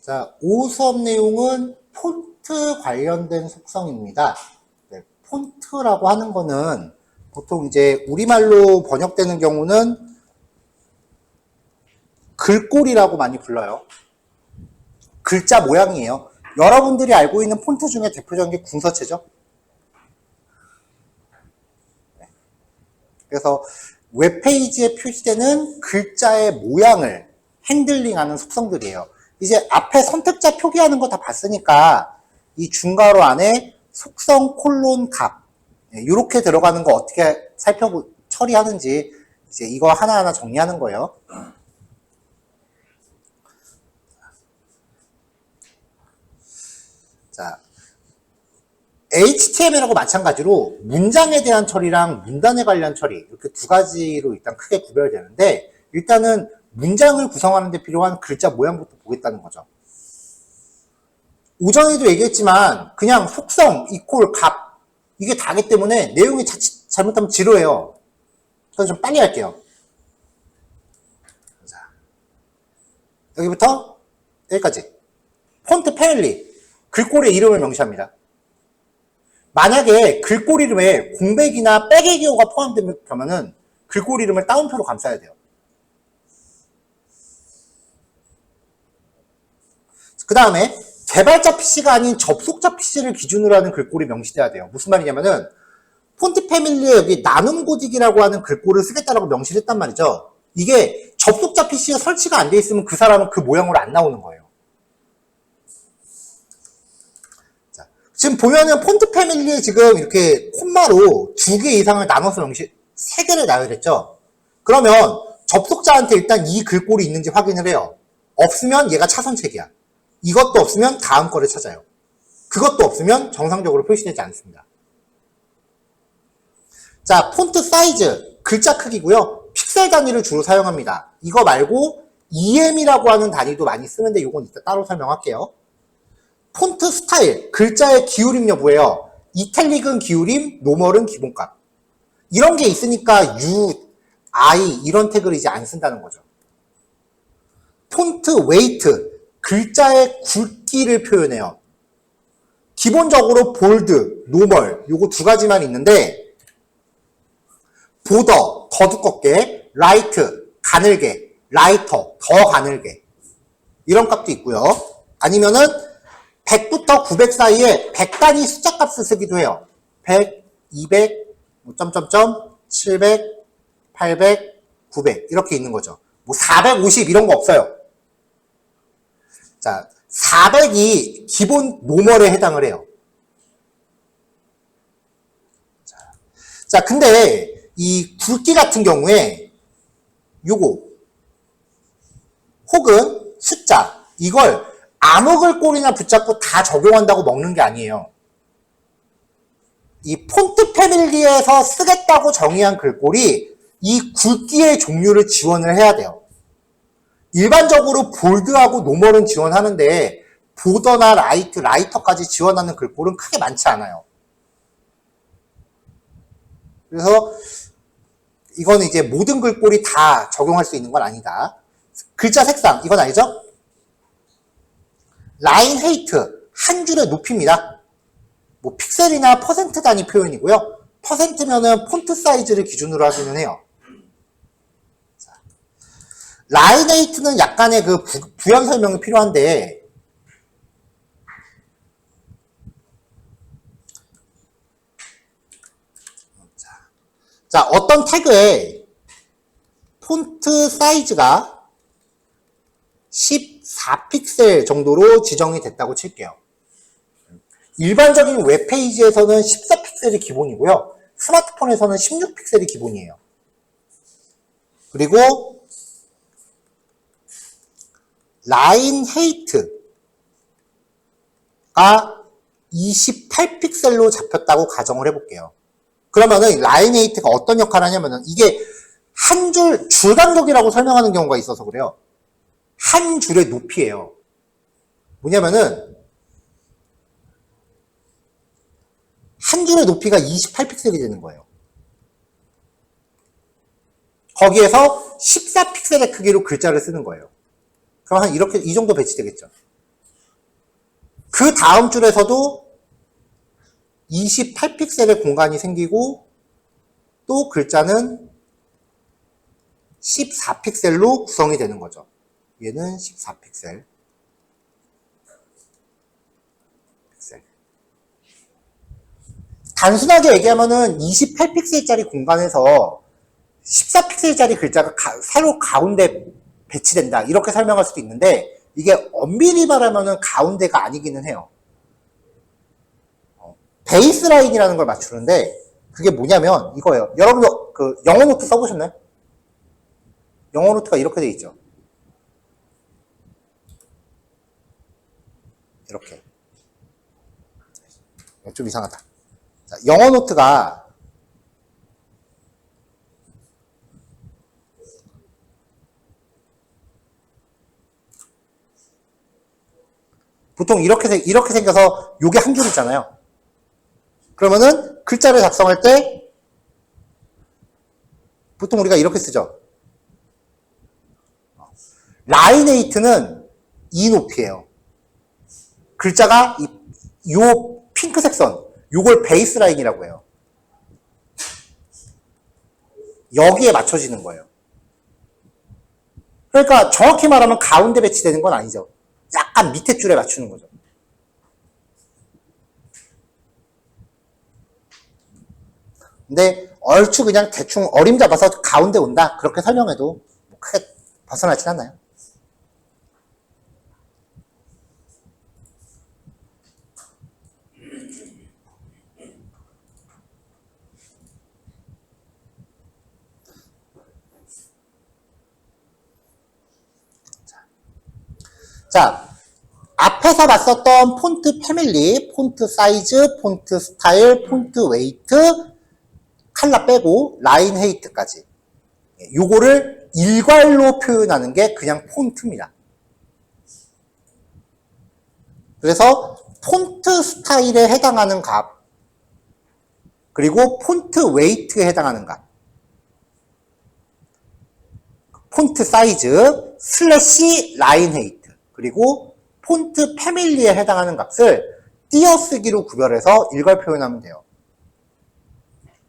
자, 5 수업 내용은 폰트 관련된 속성입니다. 네, 폰트라고 하는 거는 보통 이제 우리말로 번역되는 경우는 글꼴이라고 많이 불러요. 글자 모양이에요. 여러분들이 알고 있는 폰트 중에 대표적인 게 궁서체죠. 그래서 웹페이지에 표시되는 글자의 모양을 핸들링하는 속성들이에요. 이제 앞에 선택자 표기하는 거 다 봤으니까 이 중괄호 안에 속성 콜론 값 이렇게 들어가는 거 어떻게 처리하는지 이제 이거 하나하나 정리하는 거예요. 자, HTML하고 마찬가지로 문장에 대한 처리랑 문단에 관련 처리 이렇게 두 가지로 일단 크게 구별되는데 일단은 문장을 구성하는 데 필요한 글자 모양부터 보겠다는 거죠. 오전에도 얘기했지만 그냥 속성, 이퀄, 값 이게 다기 때문에 내용이 잘못하면 지루해요. 그래서 좀 빨리 할게요. 자, 여기부터 여기까지 폰트 패밀리 글꼴의 이름을 명시합니다. 만약에 글꼴 이름에 공백이나 빼개기어가 포함되면 글꼴 이름을 따옴표로 감싸야 돼요. 그 다음에 개발자 PC가 아닌 접속자 PC를 기준으로 하는 글꼴이 명시돼야 돼요. 무슨 말이냐면은 폰트 패밀리에 여기 나눔 고딕이라고 하는 글꼴을 쓰겠다라고 명시를 했단 말이죠. 이게 접속자 PC에 설치가 안 돼 있으면 그 사람은 그 모양으로 안 나오는 거예요. 자, 지금 보면은 폰트 패밀리에 지금 이렇게 콤마로 2개 이상을 나눠서 3개를 나열했죠. 그러면 접속자한테 일단 이 글꼴이 있는지 확인을 해요. 없으면 얘가 차선책이야. 이것도 없으면 다음 거를 찾아요. 그것도 없으면 정상적으로 표시되지 않습니다. 자, 폰트 사이즈, 글자 크기고요. 픽셀 단위를 주로 사용합니다. 이거 말고 EM이라고 하는 단위도 많이 쓰는데 이건 이따 따로 설명할게요. 폰트 스타일, 글자의 기울임 여부예요. 이탈릭은 기울임, 노멀은 기본값. 이런 게 있으니까 U, I 이런 태그를 이제 안 쓴다는 거죠. 폰트 웨이트, 글자의 굵기를 표현해요. 기본적으로 볼드, 노멀 요거 두 가지만 있는데 보더, 더 두껍게, 라이트, 가늘게, 라이터, 더 가늘게 이런 값도 있고요. 아니면은 100부터 900 사이에 100단위 숫자 값을 쓰기도 해요. 100, 200, 점점점, 700, 800, 900 이렇게 있는 거죠. 뭐 450 이런 거 없어요. 자, 400이 기본 노멀에 해당을 해요. 자, 근데 이 굵기 같은 경우에 요거 혹은 숫자 이걸 아무 글꼴이나 붙잡고 다 적용한다고 먹는 게 아니에요. 이 폰트 패밀리에서 쓰겠다고 정의한 글꼴이 이 굵기의 종류를 지원을 해야 돼요. 일반적으로 볼드하고 노멀은 지원하는데 보더나 라이트, 라이터까지 지원하는 글꼴은 크게 많지 않아요. 그래서 이거는 이제 모든 글꼴이 다 적용할 수 있는 건 아니다. 글자 색상, 이건 알죠? 라인 헤이트, 한 줄의 높이입니다. 뭐 픽셀이나 퍼센트 단위 표현이고요. 퍼센트면은 폰트 사이즈를 기준으로 하기는 해요. 라인 헤이트는 약간의 그 부연 설명이 필요한데 자, 어떤 태그에 폰트 사이즈가 14픽셀 정도로 지정이 됐다고 칠게요. 일반적인 웹페이지에서는 14픽셀이 기본이고요. 스마트폰에서는 16픽셀이 기본이에요. 그리고 라인 헤이트가 28픽셀로 잡혔다고 가정을 해볼게요. 그러면은 라인 헤이트가 어떤 역할을 하냐면은 이게 한 줄 간격이라고 설명하는 경우가 있어서 그래요. 한 줄의 높이예요. 뭐냐면은 한 줄의 높이가 28픽셀이 되는 거예요. 거기에서 14픽셀의 크기로 글자를 쓰는 거예요. 그럼 한 이렇게 이 정도 배치되겠죠. 그 다음 줄에서도 28픽셀의 공간이 생기고 또 글자는 14픽셀로 구성이 되는 거죠. 얘는 14픽셀. 단순하게 얘기하면은 28픽셀짜리 공간에서 14픽셀짜리 글자가 새로 가운데 배치된다. 이렇게 설명할 수도 있는데 이게 엄밀히 말하면은 가운데가 아니기는 해요. 베이스라인이라는 걸 맞추는데 그게 뭐냐면 이거예요. 여러분도 그 영어 노트 써보셨나요? 영어 노트가 이렇게 돼 있죠. 이렇게. 좀 이상하다. 자, 영어 노트가 보통 이렇게 생겨서 요게 한 줄 있잖아요. 그러면은 글자를 작성할 때 보통 우리가 이렇게 쓰죠. 라인에이트는 이 높이에요. 글자가 요 핑크색 선, 요걸 베이스 라인이라고 해요. 여기에 맞춰지는 거예요. 그러니까 정확히 말하면 가운데 배치되는 건 아니죠. 약간 밑에 줄에 맞추는 거죠. 근데 얼추 그냥 대충 어림잡아서 가운데 온다. 그렇게 설명해도 크게 벗어나진 않아요. 자, 앞에서 봤었던 폰트 패밀리, 폰트 사이즈, 폰트 스타일, 폰트 웨이트, 컬러 빼고 라인 헤이트까지. 요거를 일괄로 표현하는 게 그냥 폰트입니다. 그래서 폰트 스타일에 해당하는 값, 그리고 폰트 웨이트에 해당하는 값, 폰트 사이즈, 슬래시 라인 헤이트, 그리고 폰트 패밀리에 해당하는 값을 띄어쓰기로 구별해서 일괄 표현하면 돼요.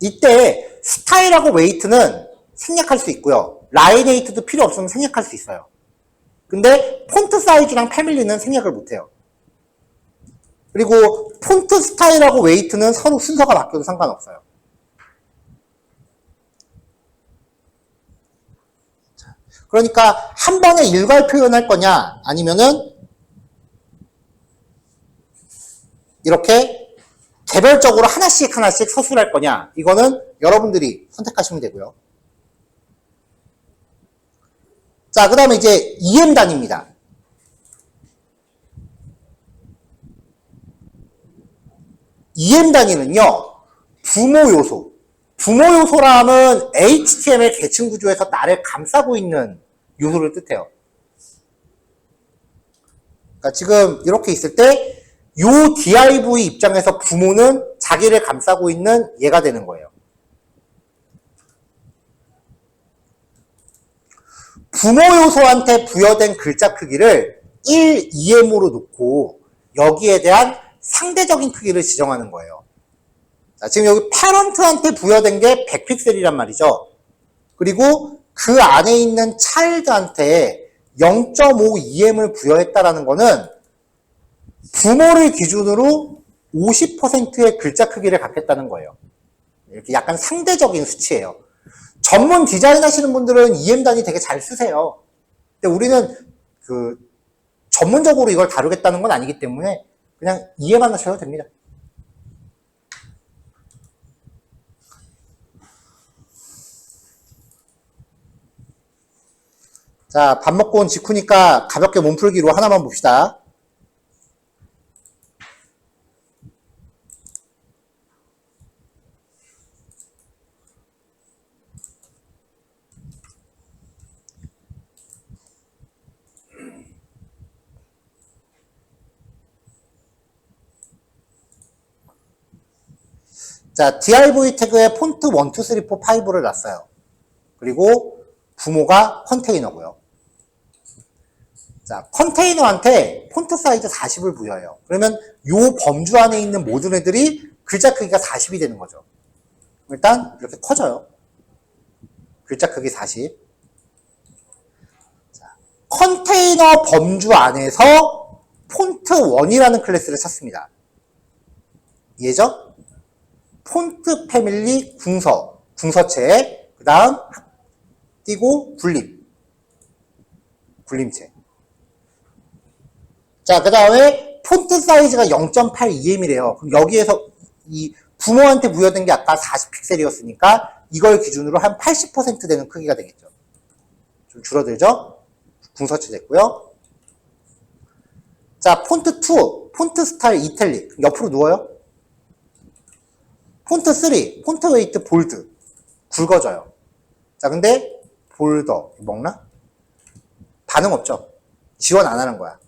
이때 스타일하고 웨이트는 생략할 수 있고요. 라인 헤이트도 필요 없으면 생략할 수 있어요. 근데 폰트 사이즈랑 패밀리는 생략을 못해요. 그리고 폰트 스타일하고 웨이트는 서로 순서가 바뀌어도 상관없어요. 그러니까 한 번에 일괄 표현할 거냐 아니면은 이렇게 개별적으로 하나씩 서술할 거냐 이거는 여러분들이 선택하시면 되고요. 자, 그 다음에 이제 EM 단위입니다. EM 단위는요, 부모 요소. 부모 요소라면 HTML 계층 구조에서 나를 감싸고 있는 요소를 뜻해요. 그러니까 지금 이렇게 있을 때 요 div 입장에서 부모는 자기를 감싸고 있는 얘가 되는 거예요. 부모 요소한테 부여된 글자 크기를 1EM으로 놓고 여기에 대한 상대적인 크기를 지정하는 거예요. 자, 지금 여기 패런트한테 부여된 게 100픽셀이란 말이죠. 그리고 그 안에 있는 차일드한테 0.5EM을 부여했다라는 거는 부모를 기준으로 50%의 글자 크기를 갖겠다는 거예요. 이렇게 약간 상대적인 수치예요. 전문 디자인 하시는 분들은 EM 단위 되게 잘 쓰세요. 근데 우리는 전문적으로 이걸 다루겠다는 건 아니기 때문에 그냥 EM만 하셔도 됩니다. 자, 밥 먹고 온 직후니까 가볍게 몸풀기로 하나만 봅시다. 자, div 태그에 폰트 1, 2, 3, 4, 5를 놨어요. 그리고 부모가 컨테이너고요. 자, 자, 컨테이너한테 폰트 사이즈 40을 부여해요. 그러면 요 범주 안에 있는 모든 애들이 글자 크기가 40이 되는 거죠. 일단 이렇게 커져요. 글자 크기 40. 자, 컨테이너 범주 안에서 폰트1이라는 클래스를 찾습니다. 이해죠? 폰트 패밀리 궁서체, 그 다음 띄고 굴림체. 자, 그 다음에 폰트 사이즈가 0.82mm래요. 그럼 여기에서 이 부모한테 부여된 게 아까 40픽셀이었으니까 이걸 기준으로 한 80% 되는 크기가 되겠죠. 좀 줄어들죠? 궁서체 됐고요. 자, 폰트2, 폰트 스타일 이탈릭. 옆으로 누워요. 폰트3, 폰트 웨이트 볼드. 굵어져요. 자, 근데 볼더 먹나? 반응 없죠? 지원 안 하는 거야.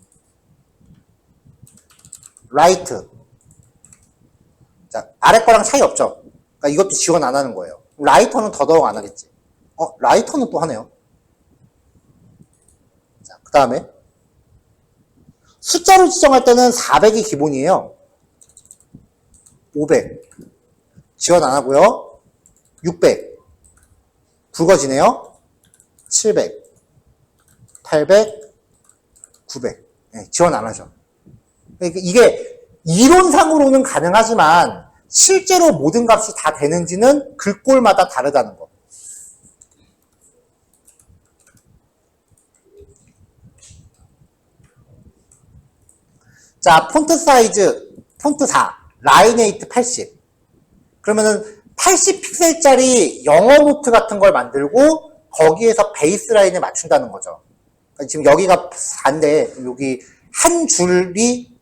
라이트. 자, 아래 거랑 차이 없죠? 그러니까 이것도 지원 안 하는 거예요. 라이터는 더더욱 안 하겠지. 라이터는 또 하네요. 자, 그 다음에 숫자로 지정할 때는 400이 기본이에요. 500. 지원 안 하고요. 600. 굵어지네요. 700. 800. 900. 네, 지원 안 하죠. 그러니까 이게 이론상으로는 가능하지만 실제로 모든 값이 다 되는지는 글꼴마다 다르다는 거. 자, 폰트 사이즈, 폰트 4, 라인에이트 80. 그러면은 80픽셀짜리 영어 노트 같은 걸 만들고 거기에서 베이스 라인에 맞춘다는 거죠. 그러니까 지금 여기가 4인데 여기 한 줄이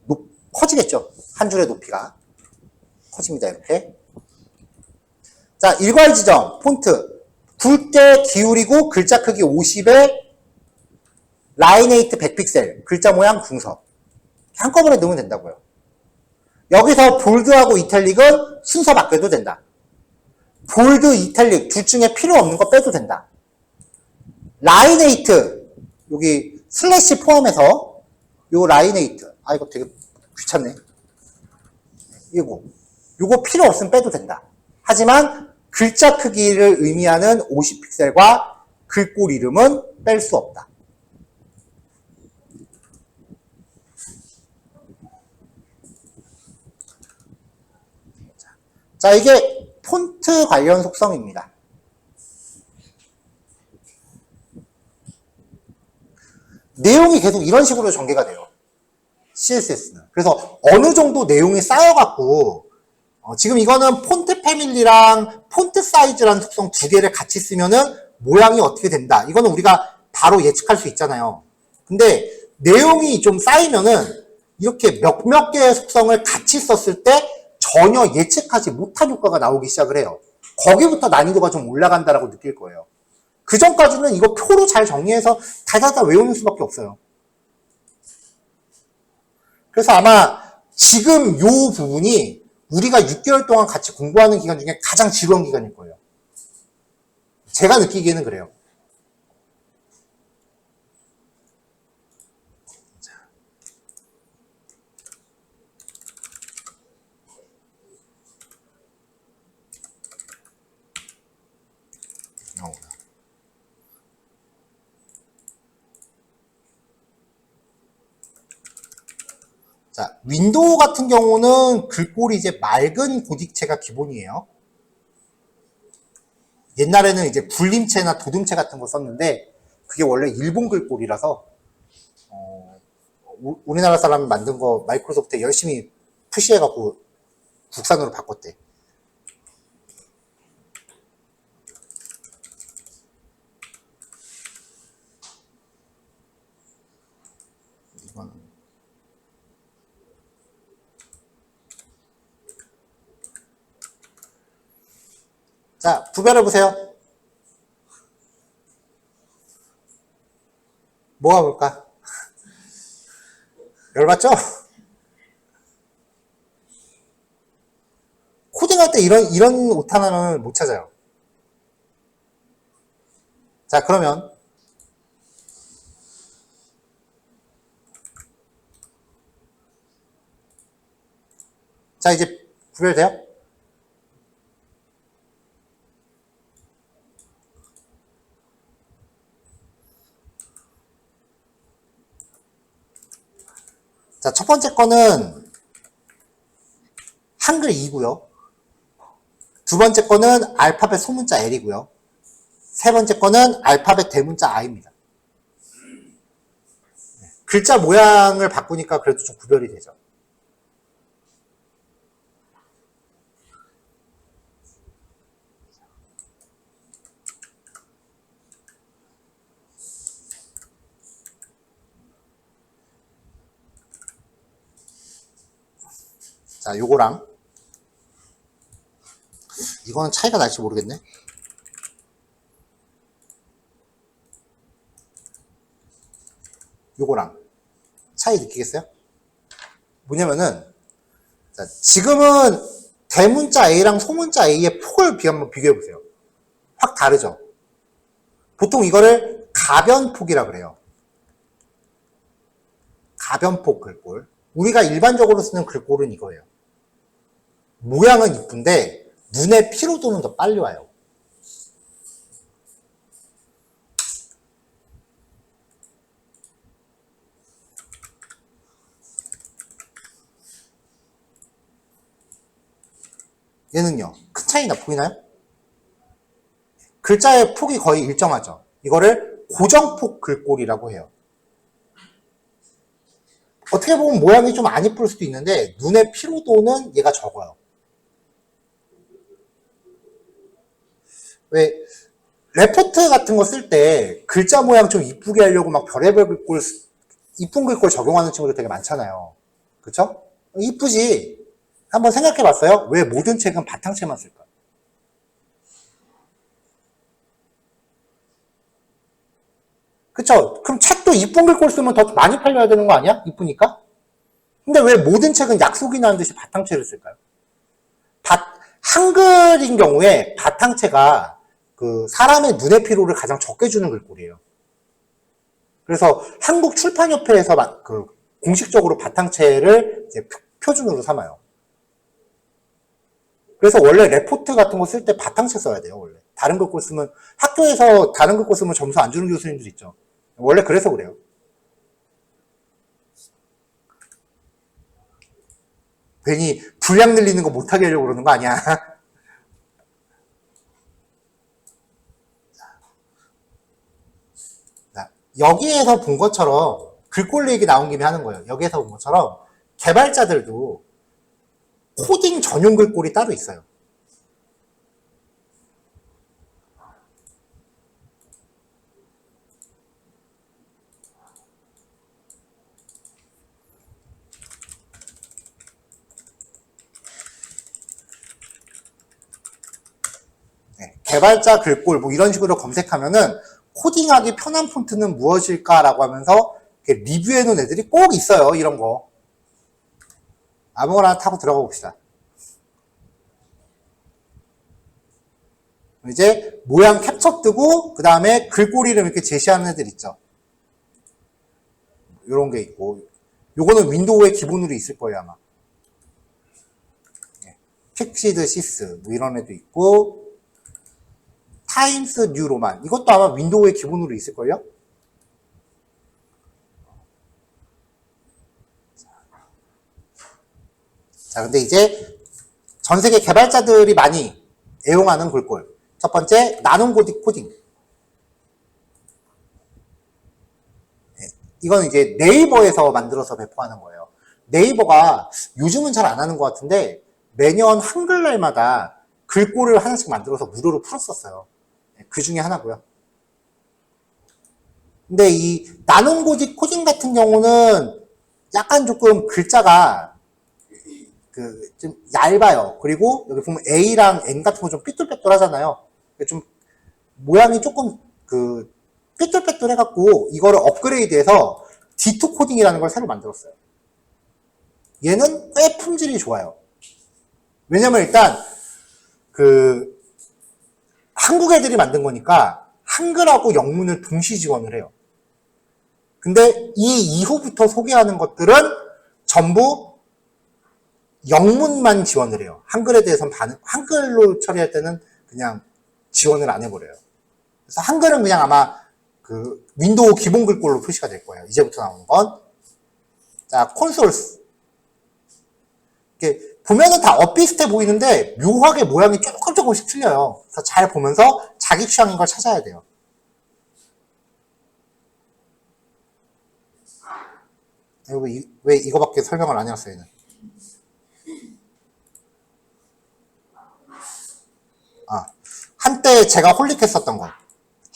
커지겠죠. 한 줄의 높이가 커집니다. 이렇게. 자, 일괄 지정 폰트 굵게 기울이고 글자 크기 50에 라인에이트 100픽셀 글자 모양 궁서 한꺼번에 넣으면 된다고요. 여기서 볼드하고 이탈릭은 순서 바뀌어도 된다. 볼드, 이탈릭 둘 중에 필요 없는 거 빼도 된다. 라인에이트 여기 슬래시 포함해서 요 라인에이트 이거 되게 귀찮네. 요거 필요 없으면 빼도 된다. 하지만 글자 크기를 의미하는 50픽셀과 글꼴 이름은 뺄 수 없다. 자, 이게 폰트 관련 속성입니다. 내용이 계속 이런 식으로 전개가 돼요. CSS는. 그래서 어느 정도 내용이 쌓여갖고 지금 이거는 폰트 패밀리랑 폰트 사이즈라는 속성 두 개를 같이 쓰면은 모양이 어떻게 된다. 이거는 우리가 바로 예측할 수 있잖아요. 근데 내용이 좀 쌓이면은 이렇게 몇몇 개의 속성을 같이 썼을 때 전혀 예측하지 못한 효과가 나오기 시작을 해요. 거기부터 난이도가 좀 올라간다라고 느낄 거예요. 그 전까지는 이거 표로 잘 정리해서 다다다 외우는 수밖에 없어요. 그래서 아마 지금 요 부분이 우리가 6개월 동안 같이 공부하는 기간 중에 가장 지루한 기간일 거예요. 제가 느끼기에는 그래요. 자, 윈도우 같은 경우는 글꼴이 이제 맑은 고딕체가 기본이에요. 옛날에는 이제 굴림체나 도둠체 같은 거 썼는데 그게 원래 일본 글꼴이라서 우리나라 사람이 만든 거 마이크로소프트에 열심히 푸시해갖고 국산으로 바꿨대. 자, 구별해보세요. 뭐가 뭘까? 열받죠? 코딩할 때 이런 오타나는 못 찾아요. 자, 그러면 자, 이제 구별돼요? 자, 첫 번째 거는 한글 2고요. 두 번째 거는 알파벳 소문자 L이고요. 세 번째 거는 알파벳 대문자 I입니다. 글자 모양을 바꾸니까 그래도 좀 구별이 되죠. 자, 요거랑 이거는 차이가 날지 모르겠네. 요거랑 차이 느끼겠어요? 뭐냐면은 자, 지금은 대문자 A랑 소문자 A의 폭을 한번 비교해보세요. 확 다르죠? 보통 이거를 가변폭이라 그래요. 가변폭 글꼴. 우리가 일반적으로 쓰는 글꼴은 이거예요. 모양은 이쁜데 눈에 피로도는 더 빨리 와요. 얘는요, 큰 차이나 보이나요? 글자의 폭이 거의 일정하죠. 이거를 고정폭 글꼴이라고 해요. 어떻게 보면 모양이 좀 안 이쁠 수도 있는데 눈의 피로도는 얘가 적어요. 왜 레포트 같은 거 쓸 때 글자 모양 좀 이쁘게 하려고 막 별의별 글꼴, 이쁜 글꼴 적용하는 친구들 되게 많잖아요. 그쵸? 이쁘지? 한번 생각해 봤어요? 왜 모든 책은 바탕체만 쓸까? 그쵸? 그럼 책도 이쁜 글꼴 쓰면 더 많이 팔려야 되는 거 아니야? 이쁘니까? 근데 왜 모든 책은 약속이나 하는 듯이 바탕체를 쓸까요? 한글인 경우에 바탕체가 그 사람의 눈의 피로를 가장 적게 주는 글꼴이에요. 그래서 한국 출판협회에서 그 공식적으로 바탕체를 이제 표준으로 삼아요. 그래서 원래 레포트 같은 거 쓸 때 바탕체 써야 돼요, 원래. 다른 글꼴 쓰면, 학교에서 다른 글꼴 쓰면 점수 안 주는 교수님들 있죠. 원래 그래서 그래요. 괜히 분량 늘리는 거 못하게 하려고 그러는 거 아니야. 여기에서 본 것처럼, 글꼴 얘기 나온 김에 하는 거예요. 여기에서 본 것처럼, 개발자들도 코딩 전용 글꼴이 따로 있어요. 네, 개발자 글꼴 뭐 이런 식으로 검색하면은 코딩하기 편한 폰트는 무엇일까라고 하면서 리뷰해 놓은 애들이 꼭 있어요. 이런 거. 아무거나 타고 들어가 봅시다. 이제 모양 캡처 뜨고 그 다음에 글꼴 이름 이렇게 제시하는 애들 있죠. 이런 게 있고 요거는 윈도우에 기본으로 있을 거예요 아마. 픽시드 시스 뭐 이런 애도 있고 타임스 뉴 로만 이것도 아마 윈도우에 기본으로 있을 걸요. 자, 근데 이제 전 세계 개발자들이 많이 애용하는 글꼴. 첫 번째, 나눔고딕 코딩. 이건 이제 네이버에서 만들어서 배포하는 거예요. 네이버가 요즘은 잘 안 하는 것 같은데 매년 한글날마다 글꼴을 하나씩 만들어서 무료로 풀었었어요. 그 중에 하나고요. 근데 이 나눔고딕 코딩 같은 경우는 약간 조금 글자가 좀 얇아요. 그리고 여기 보면 A랑 N 같은 거 좀 삐뚤빼뚤 하잖아요. 좀 모양이 조금 삐뚤빼뚤 해갖고 이거를 업그레이드해서 D2 코딩이라는 걸 새로 만들었어요. 얘는 꽤 품질이 좋아요. 왜냐면 일단 한국 애들이 만든 거니까 한글하고 영문을 동시 지원을 해요. 근데 이 이후부터 소개하는 것들은 전부 영문만 지원을 해요. 한글에 대해서는 한글로 처리할 때는 그냥 지원을 안 해버려요. 그래서 한글은 그냥 아마 그 윈도우 기본 글꼴로 표시가 될 거예요. 이제부터 나오는 건. 자, 콘솔스. 이렇게 보면은 다 엇비슷해 보이는데 묘하게 모양이 조금씩 틀려요. 그래서 잘 보면서 자기 취향인 걸 찾아야 돼요. 왜 이거밖에 설명을 안 해놨어요, 얘는. 한때 제가 홀릭했었던 거.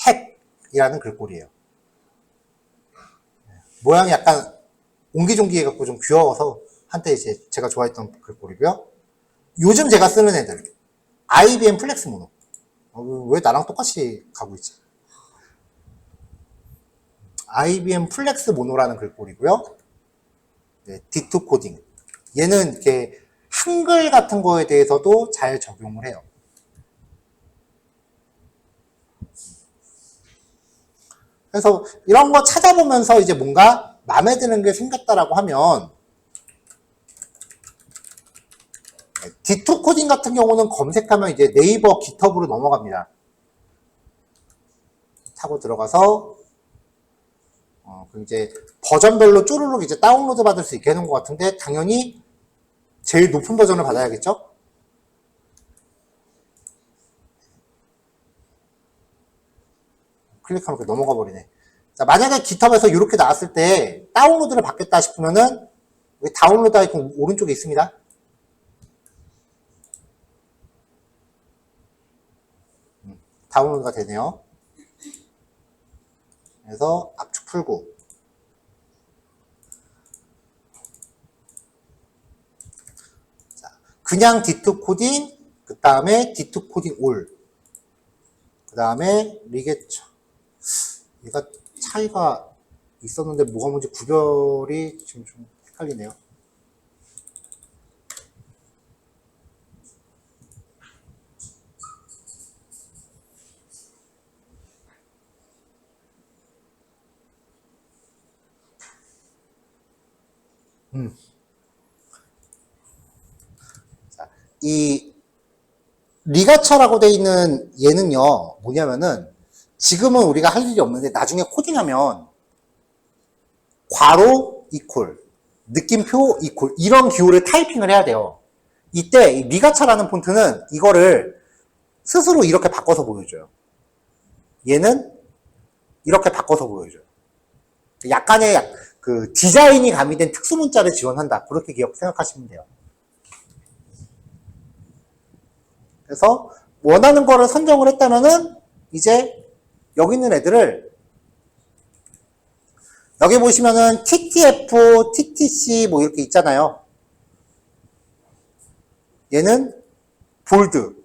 핵이라는 글꼴이에요. 모양이 약간 옹기종기해갖고 좀 귀여워서 한때 이제 제가 좋아했던 글꼴이고요. 요즘 제가 쓰는 애들. IBM 플렉스 모노. 왜 나랑 똑같이 가고 있지? IBM 플렉스 모노라는 글꼴이고요. 네, D2 코딩. 얘는 이렇게 한글 같은 거에 대해서도 잘 적용을 해요. 그래서 이런 거 찾아보면서 이제 뭔가 마음에 드는 게 생겼다라고 하면 D2 코딩 같은 경우는 검색하면 이제 네이버 깃허브로 넘어갑니다. 타고 들어가서 이제 버전별로 쪼르륵 이제 다운로드 받을 수 있게 해놓은 것 같은데 당연히 제일 높은 버전을 받아야겠죠? 클릭하면 넘어가 버리네. 자, 만약에 깃허브에서 이렇게 나왔을 때 다운로드를 받겠다 싶으면은 여기 다운로드 아이콘 오른쪽에 있습니다. 다운로드가 되네요. 그래서 압축 풀고 자, 그냥 D2 코딩 그 다음에 D2 코딩 올 그 다음에 리게처 얘가 차이가 있었는데 뭐가 뭔지 구별이 지금 좀 헷갈리네요. 자, 이 리가처라고 돼 있는 얘는요 뭐냐면은 지금은 우리가 할 일이 없는데 나중에 코딩하면 괄호 이퀄 느낌표 이퀄 이런 기호를 타이핑을 해야 돼요. 이때 이 리가차라는 폰트는 이거를 스스로 이렇게 바꿔서 보여줘요. 얘는 이렇게 바꿔서 보여줘요. 약간의 그 디자인이 가미된 특수문자를 지원한다. 그렇게 생각하시면 돼요. 그래서 원하는 거를 선정을 했다면은 이제 여기 있는 애들을 여기 보시면은 TTF, TTC 뭐 이렇게 있잖아요. 얘는 볼드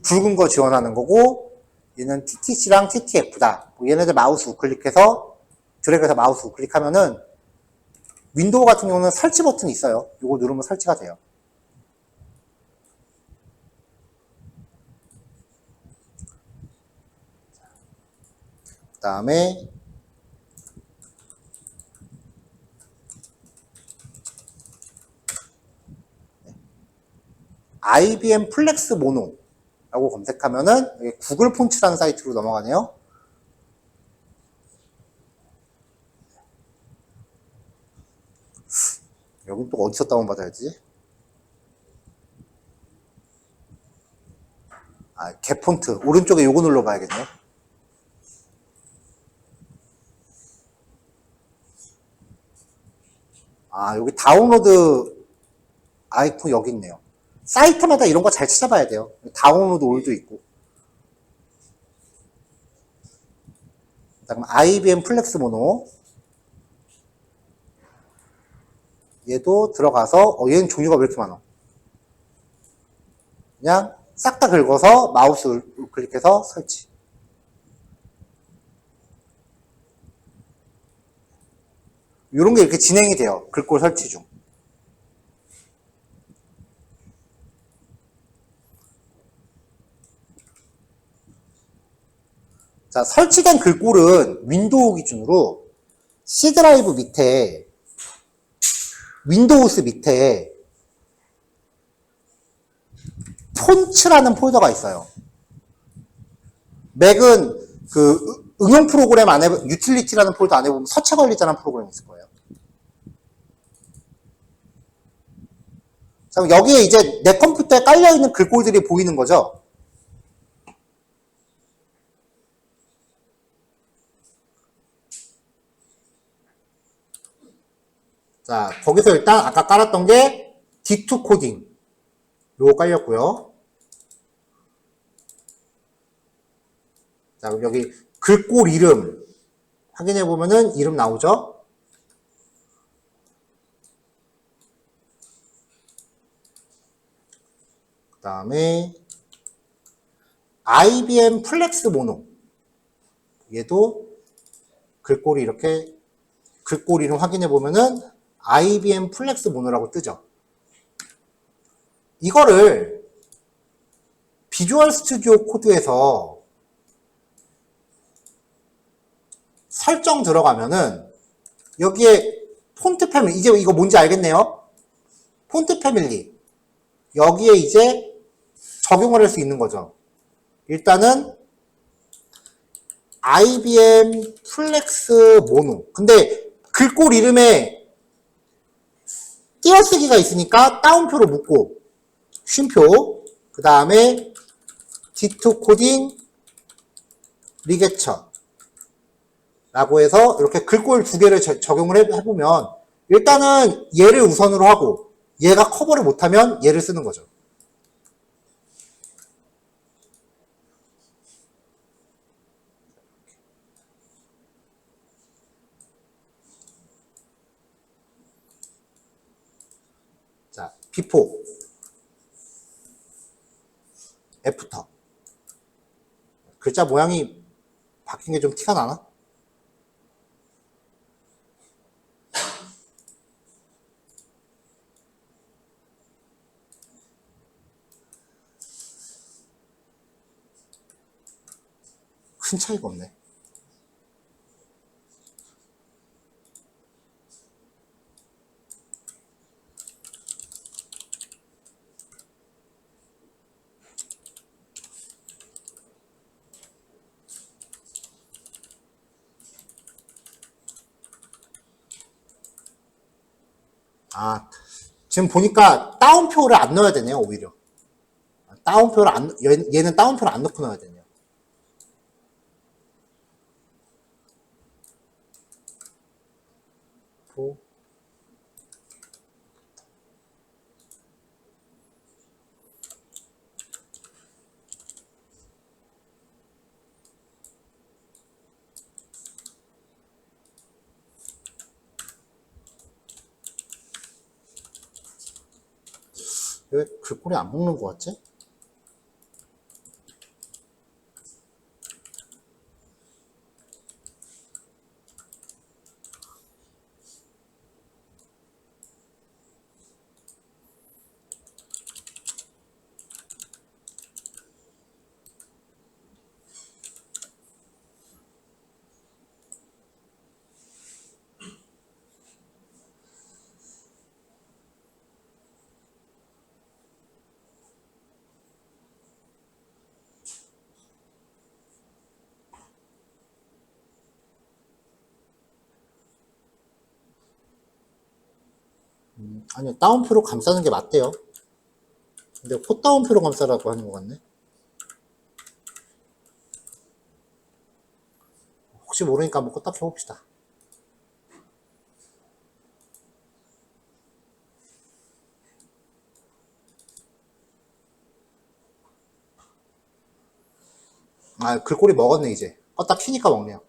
붉은 거 지원하는 거고 얘는 TTC랑 TTF다. 뭐 얘네들 마우스 우클릭해서 드래그해서 마우스 우클릭하면은 윈도우 같은 경우는 설치 버튼이 있어요. 이거 누르면 설치가 돼요. 그 다음에 IBM 플렉스 모노라고 검색하면은 구글 폰츠라는 사이트로 넘어가네요. 여긴 또 어디서 다운받아야지? 겟폰트 오른쪽에 요거 눌러봐야겠네. 여기 다운로드 아이콘 여기 있네요. 사이트마다 이런 거 잘 찾아봐야 돼요. 다운로드 올도 있고. 그다음 IBM 플렉스 모노. 얘도 들어가서 얘는 종류가 왜 이렇게 많아? 그냥 싹 다 긁어서 마우스 클릭해서 설치. 이런 게 이렇게 진행이 돼요. 글꼴 설치 중. 자, 설치된 글꼴은 윈도우 기준으로 C 드라이브 밑에 윈도우스 밑에 폰츠라는 폴더가 있어요. 맥은 그 응용 프로그램 안에 유틸리티라는 폴더 안에 보면 서체 관리자라는 프로그램이 있을 거예요. 그럼 여기에 이제 내 컴퓨터에 깔려있는 글꼴들이 보이는 거죠. 자, 거기서 일단 아까 깔았던 게 D2 코딩 요거 깔렸고요. 자, 그럼 여기 글꼴 이름 확인해 보면은 이름 나오죠. 그 다음에 IBM 플렉스 모노 얘도 글꼴이 이렇게 글꼴 이름 확인해 보면은 IBM 플렉스 모노라고 뜨죠. 이거를 비주얼 스튜디오 코드에서 설정 들어가면은 여기에 폰트 패밀리 이제 이거 뭔지 알겠네요. 폰트 패밀리 여기에 이제 적용을 할 수 있는 거죠. 일단은 IBM 플렉스 모노 근데 글꼴 이름에 띄어쓰기가 있으니까 따옴표로 묶고 쉼표 그 다음에 D2 코딩 리게처 라고 해서 이렇게 글꼴 두 개를 적용을 해보면 일단은 얘를 우선으로 하고 얘가 커버를 못하면 얘를 쓰는 거죠. 자, 비포 애프터 글자 모양이 바뀐 게 좀 티가 나나? 큰 차이가 없네. 아, 지금 보니까 따옴표를 안 넣어야 되네요, 오히려. 따옴표를 얘는 따옴표를 안 넣고 넣어야 되네요. 왜 글꼴이 안 먹는 것 같지? 아니요, 따옴표로 감싸는 게 맞대요. 근데 콧따옴표로 감싸라고 하는 것 같네. 혹시 모르니까 한번 껐다 켜봅시다. 아, 글꼴이 먹었네, 이제. 껐다 키니까 먹네요.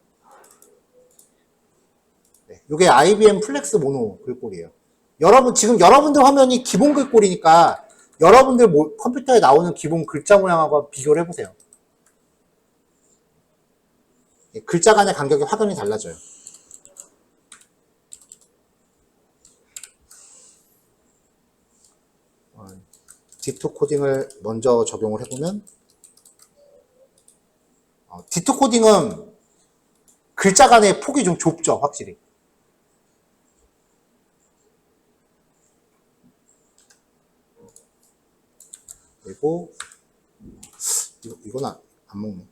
네, 이게 IBM 플렉스 모노 글꼴이에요. 여러분, 지금 여러분들 화면이 기본 글꼴이니까 여러분들 컴퓨터에 나오는 기본 글자 모양하고 비교를 해보세요. 네, 글자 간의 간격이 확연히 달라져요. D2 코딩을 먼저 적용을 해보면 D2 코딩은 글자 간의 폭이 좀 좁죠, 확실히. 그리고 이건 안 먹네.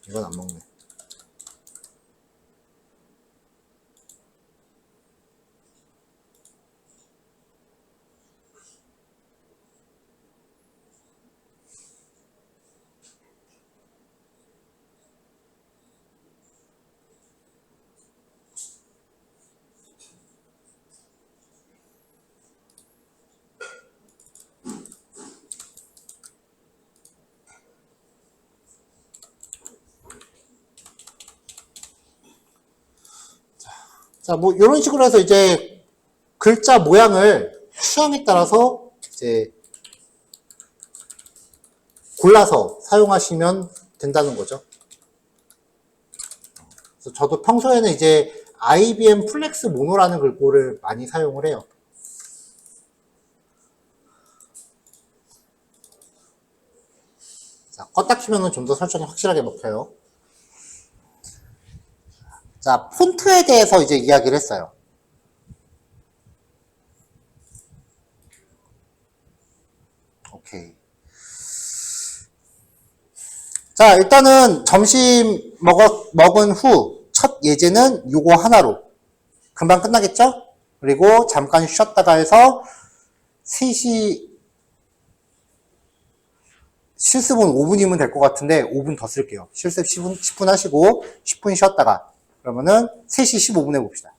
이건 안 먹네. 자, 뭐, 이런 식으로 해서 이제 글자 모양을 취향에 따라서 이제 골라서 사용하시면 된다는 거죠. 그래서 저도 평소에는 이제 IBM 플렉스 모노라는 글꼴을 많이 사용을 해요. 자, 껐다 키면은 좀 더 설정이 확실하게 먹혀요. 자, 폰트에 대해서 이제 이야기를 했어요. 오케이. 자, 일단은 점심 먹은 후 첫 예제는 요거 하나로 금방 끝나겠죠? 그리고 잠깐 쉬었다가 해서 3시 실습은 5분이면 될 것 같은데 5분 더 쓸게요. 실습 10분 하시고 10분 쉬었다가 그러면은 3시 15분에 봅시다.